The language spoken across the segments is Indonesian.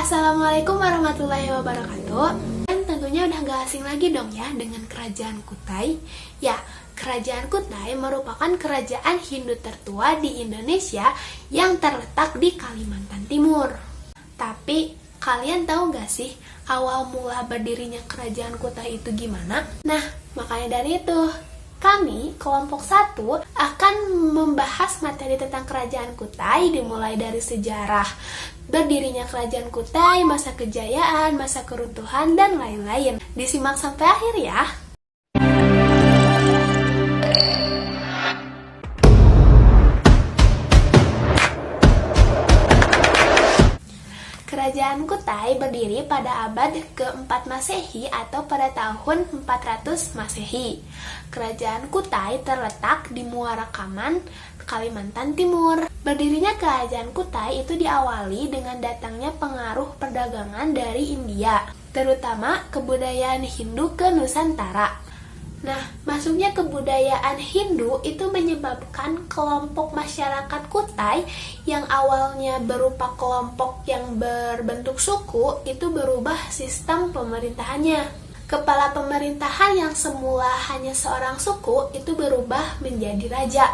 Assalamualaikum warahmatullahi wabarakatuh. Dan tentunya udah gak asing lagi dong ya dengan Kerajaan Kutai. Ya, Kerajaan Kutai merupakan kerajaan Hindu tertua di Indonesia yang terletak di Kalimantan Timur. Tapi kalian tahu gak sih awal mula berdirinya Kerajaan Kutai itu gimana? Nah, makanya dari itu kami, kelompok 1, akan membahas materi tentang Kerajaan Kutai dimulai dari sejarah berdirinya Kerajaan Kutai, masa kejayaan, masa keruntuhan, dan lain-lain. Disimak sampai akhir ya. Kerajaan Kutai berdiri pada abad ke-4 Masehi atau pada tahun 400 Masehi. Kerajaan Kutai terletak di Muara Kaman, Kalimantan Timur. Berdirinya Kerajaan Kutai itu diawali dengan datangnya pengaruh perdagangan dari India, terutama kebudayaan Hindu ke Nusantara. Nah, masuknya kebudayaan Hindu itu menyebabkan kelompok masyarakat Kutai yang awalnya berupa kelompok yang berbentuk suku itu berubah sistem pemerintahannya. Kepala pemerintahan yang semula hanya seorang suku itu berubah menjadi raja.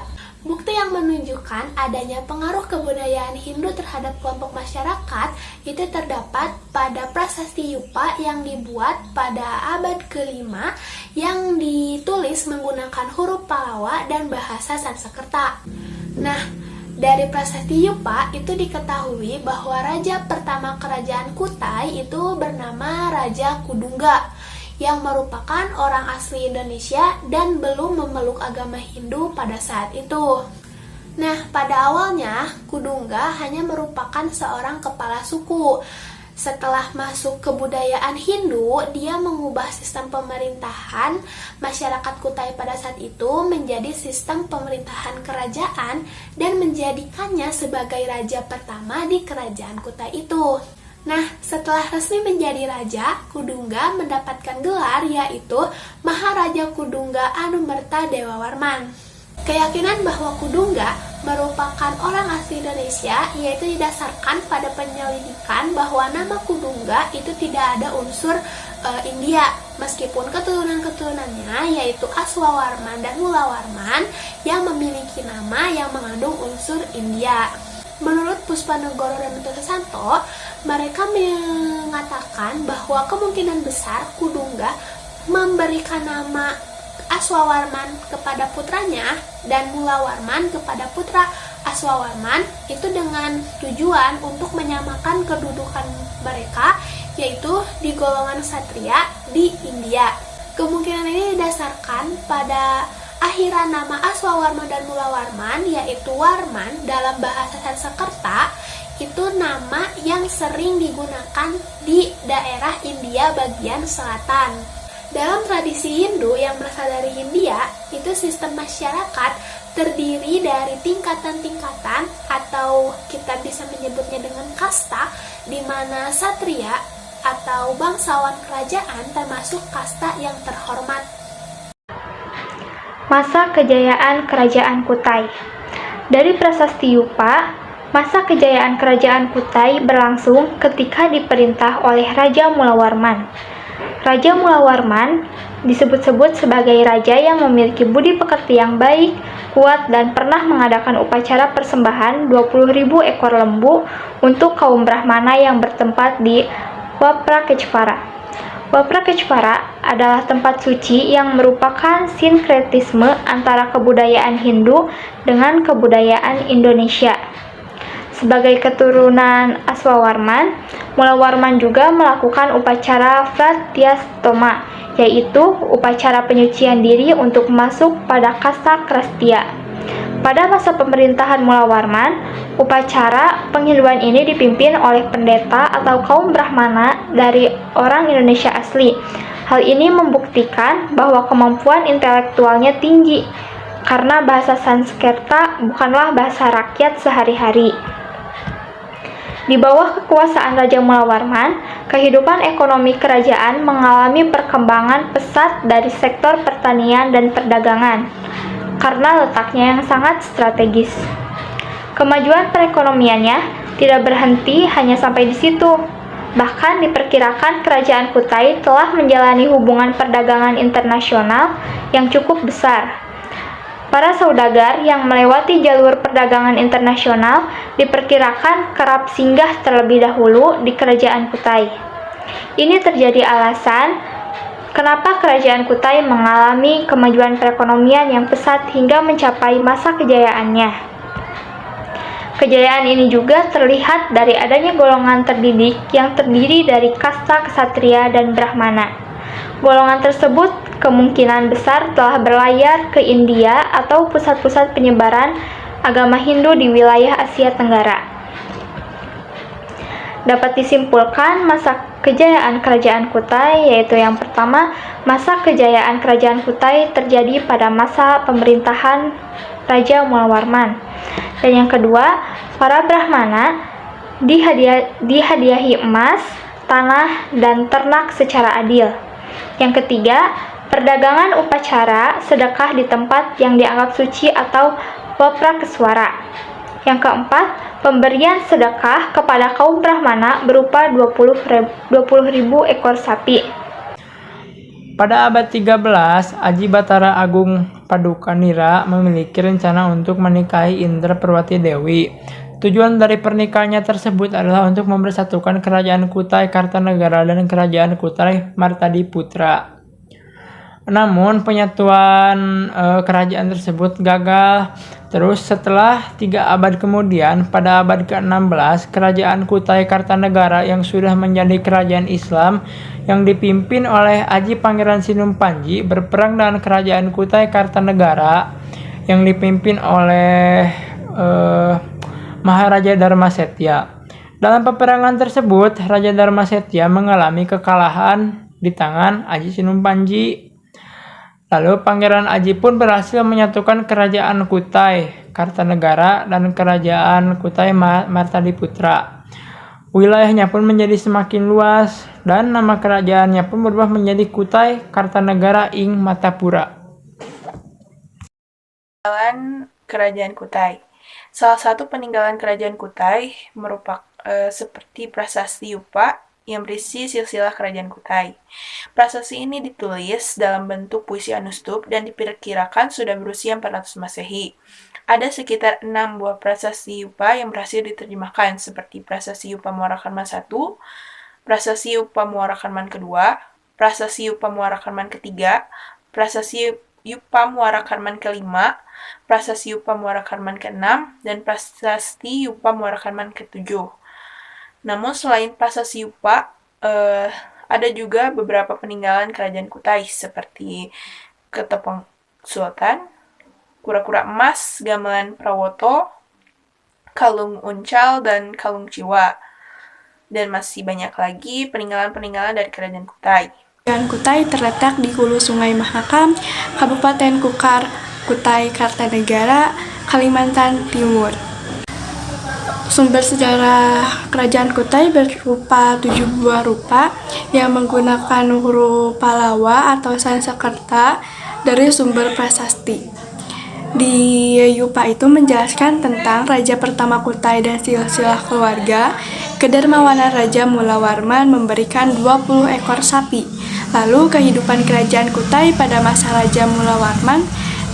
Bukti yang menunjukkan adanya pengaruh kebudayaan Hindu terhadap kelompok masyarakat itu terdapat pada prasasti Yupa yang dibuat pada abad ke-5 yang ditulis menggunakan huruf Pallava dan bahasa Sanskerta. Nah, dari prasasti Yupa itu diketahui bahwa raja pertama kerajaan Kutai itu bernama Raja Kudungga, yang merupakan orang asli Indonesia dan belum memeluk agama Hindu pada saat itu. Nah, pada awalnya Kudungga hanya merupakan seorang kepala suku. Setelah masuk kebudayaan Hindu, dia mengubah sistem pemerintahan masyarakat Kutai pada saat itu menjadi sistem pemerintahan kerajaan dan menjadikannya sebagai raja pertama di kerajaan Kutai itu. Nah, setelah resmi menjadi raja, Kudungga mendapatkan gelar yaitu Maharaja Kudungga Anumerta Dewawarman. Keyakinan bahwa Kudungga merupakan orang asli Indonesia yaitu didasarkan pada penyelidikan bahwa nama Kudungga itu tidak ada unsur India, meskipun keturunan-keturunannya yaitu Aswawarman dan Mulawarman yang memiliki nama yang mengandung unsur India. Menurut Puspanegoro dan Menteri Susanto, mereka mengatakan bahwa kemungkinan besar Kudungga memberikan nama Aswawarman kepada putranya dan Mulawarman kepada putra Aswawarman itu dengan tujuan untuk menyamakan kedudukan mereka yaitu di golongan ksatria di India. Kemungkinan ini didasarkan pada akhiran nama Aswawarman dan Mulawarman yaitu Warman dalam bahasa Sanskerta itu nama yang sering digunakan di daerah India bagian selatan. Dalam tradisi Hindu yang berasal dari India, itu sistem masyarakat terdiri dari tingkatan-tingkatan atau kita bisa menyebutnya dengan kasta, di mana satria atau bangsawan kerajaan termasuk kasta yang terhormat. Masa kejayaan Kerajaan Kutai. Dari prasasti Yupa, masa kejayaan Kerajaan Kutai berlangsung ketika diperintah oleh Raja Mulawarman. Raja Mulawarman disebut-sebut sebagai raja yang memiliki budi pekerti yang baik, kuat, dan pernah mengadakan upacara persembahan 20.000 ekor lembu untuk kaum Brahmana yang bertempat di Waprakecvara. Waprakecvara adalah tempat suci yang merupakan sinkretisme antara kebudayaan Hindu dengan kebudayaan Indonesia. Sebagai keturunan Aswawarman, Mulawarman juga melakukan upacara Vratyastoma, yaitu upacara penyucian diri untuk masuk pada kasta Krastya. Pada masa pemerintahan Mulawarman, upacara penghinduan ini dipimpin oleh pendeta atau kaum Brahmana dari orang Indonesia asli. Hal ini membuktikan bahwa kemampuan intelektualnya tinggi, karena bahasa Sanskerta bukanlah bahasa rakyat sehari-hari. Di bawah kekuasaan Raja Mulawarman, kehidupan ekonomi kerajaan mengalami perkembangan pesat dari sektor pertanian dan perdagangan, karena letaknya yang sangat strategis. Kemajuan perekonomiannya tidak berhenti hanya sampai di situ. Bahkan diperkirakan kerajaan Kutai telah menjalani hubungan perdagangan internasional yang cukup besar. Para saudagar yang melewati jalur perdagangan internasional diperkirakan kerap singgah terlebih dahulu di kerajaan Kutai. Ini terjadi alasan kenapa kerajaan Kutai mengalami kemajuan perekonomian yang pesat hingga mencapai masa kejayaannya. Kejayaan ini juga terlihat dari adanya golongan terdidik yang terdiri dari kasta ksatria dan brahmana. Golongan tersebut kemungkinan besar telah berlayar ke India atau pusat-pusat penyebaran agama Hindu di wilayah Asia Tenggara. Dapat disimpulkan masa kejayaan kerajaan Kutai, yaitu yang pertama, masa kejayaan kerajaan Kutai terjadi pada masa pemerintahan Raja Mulawarman. Dan yang kedua, para Brahmana dihadiahi emas, tanah, dan ternak secara adil. Yang ketiga, perdagangan upacara sedekah di tempat yang dianggap suci atau waprakeswara. Yang keempat, pemberian sedekah kepada kaum Brahmana berupa 20.000 ekor sapi. Pada abad 13, Aji Batara Agung Padukanira memiliki rencana untuk menikahi Indra Perwati Dewi. Tujuan dari pernikahannya tersebut adalah untuk mempersatukan kerajaan Kutai Kartanegara dan kerajaan Kutai Martadiputra. Namun penyatuan kerajaan tersebut gagal. Terus setelah 3 abad kemudian, pada abad ke-16, kerajaan Kutai Kartanegara yang sudah menjadi kerajaan Islam yang dipimpin oleh Aji Pangeran Sinumpanji berperang dengan kerajaan Kutai Kartanegara yang dipimpin oleh Maharaja Dharmasetya. Dalam peperangan tersebut, Raja Dharmasetya mengalami kekalahan di tangan Aji Sinumpanji. Lalu Pangeran Aji pun berhasil menyatukan kerajaan Kutai Kartanegara dan kerajaan Kutai Martadiputra. Wilayahnya pun menjadi semakin luas dan nama kerajaannya pun berubah menjadi Kutai Kartanegara ing Matapura. Peninggalan Kerajaan Kutai. Salah satu peninggalan Kerajaan Kutai merupakan seperti prasasti Yupa yang berisi silsilah Kerajaan Kutai. Prasasti ini ditulis dalam bentuk puisi anustup dan diperkirakan sudah berusia 400 Masehi. Ada sekitar 6 buah prasasti Yupa yang berhasil diterjemahkan, seperti Prasasti Yupa Muarakarman I, Prasasti Yupa Muarakarman II, Prasasti Yupa Muarakarman III, Prasasti Yupa Muarakarman V, Prasasti Yupa Muarakarman ke-6, dan Prasasti Yupa Muarakarman ke-7. Namun selain prasasti Yupa, ada juga beberapa peninggalan kerajaan Kutai seperti Ketepang Sultan, Kura-kura Emas, Gamelan Prawoto, Kalung Uncal, dan Kalung Ciwa. Dan masih banyak lagi peninggalan-peninggalan dari kerajaan Kutai. Kerajaan Kutai terletak di hulu Sungai Mahakam, Kabupaten Kukar, Kutai Kartanegara, Kalimantan Timur. Sumber sejarah Kerajaan Kutai berupa 7 buah rupa yang menggunakan huruf Palawa atau Sanskerta dari sumber prasasti. Di Yupa itu menjelaskan tentang Raja pertama Kutai dan silsilah keluarga. Kedermawanan Raja Mulawarman memberikan 20 ekor sapi. Lalu kehidupan kerajaan Kutai pada masa Raja Mulawarman,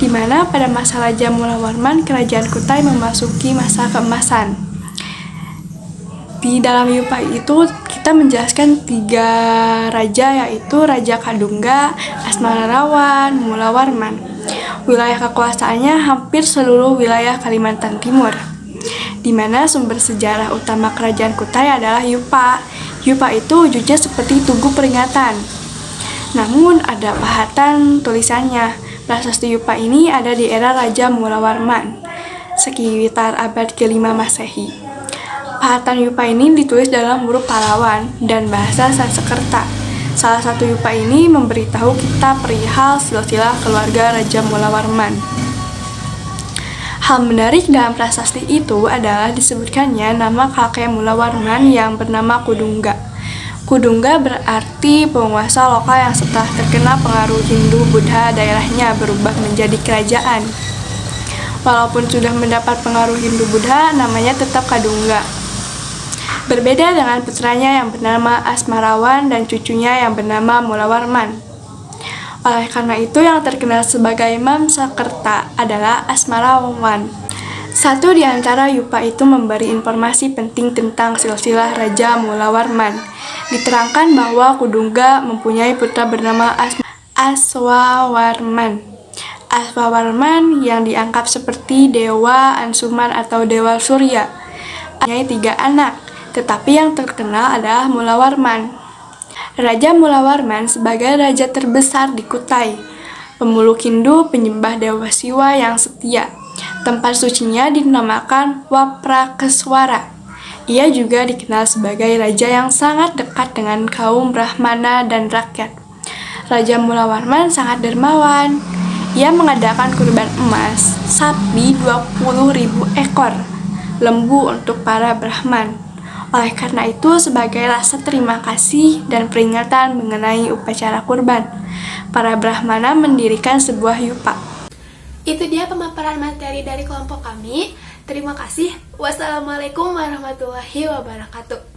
di mana pada masa Raja Mulawarman kerajaan Kutai memasuki masa keemasan. Di dalam Yupa itu kita menjelaskan 3 raja, yaitu Raja Kadungga, Asmanarawan, Mulawarman. Wilayah kekuasaannya hampir seluruh wilayah Kalimantan Timur, di mana sumber sejarah utama kerajaan Kutai adalah Yupa. Yupa itu wujudnya seperti tugu peringatan. Namun ada pahatan tulisannya. Prasasti Yupa ini ada di era Raja Mulawarman, sekitar abad ke-5 Masehi. Pahatan Yupa ini ditulis dalam huruf Pahlawan dan bahasa Sanskerta. Salah satu Yupa ini memberitahu kita perihal silsilah keluarga Raja Mulawarman. Hal menarik dalam prasasti itu adalah disebutkannya nama kakek Mulawarman yang bernama Kudungga. Kudungga berarti penguasa lokal yang setelah terkena pengaruh Hindu-Buddha daerahnya berubah menjadi kerajaan. Walaupun sudah mendapat pengaruh Hindu-Buddha, namanya tetap Kadungga. Berbeda dengan putranya yang bernama Asmarawan dan cucunya yang bernama Mulawarman. Oleh karena itu yang terkenal sebagai Imam Sakerta adalah Asmarawan. Satu di antara Yupa itu memberi informasi penting tentang silsilah Raja Mulawarman. Diterangkan bahwa Kudungga mempunyai putra bernama Aswawarman. Aswawarman yang dianggap seperti Dewa Ansuman atau Dewa Surya. Mempunyai 3 anak, tetapi yang terkenal adalah Mulawarman. Raja Mulawarman sebagai raja terbesar di Kutai. Pemuluk Hindu penyembah Dewa Siwa yang setia. Tempat sucinya dinamakan Waprakeswara. Ia juga dikenal sebagai raja yang sangat dekat dengan kaum Brahmana dan rakyat. Raja Mulawarman sangat dermawan. Ia mengadakan kurban emas, sapi 20.000 ekor, lembu untuk para Brahman. Oleh karena itu, sebagai rasa terima kasih dan peringatan mengenai upacara kurban, para Brahmana mendirikan sebuah yupa. Itu dia pemaparan materi dari kelompok kami. Terima kasih. Wassalamualaikum warahmatullahi wabarakatuh.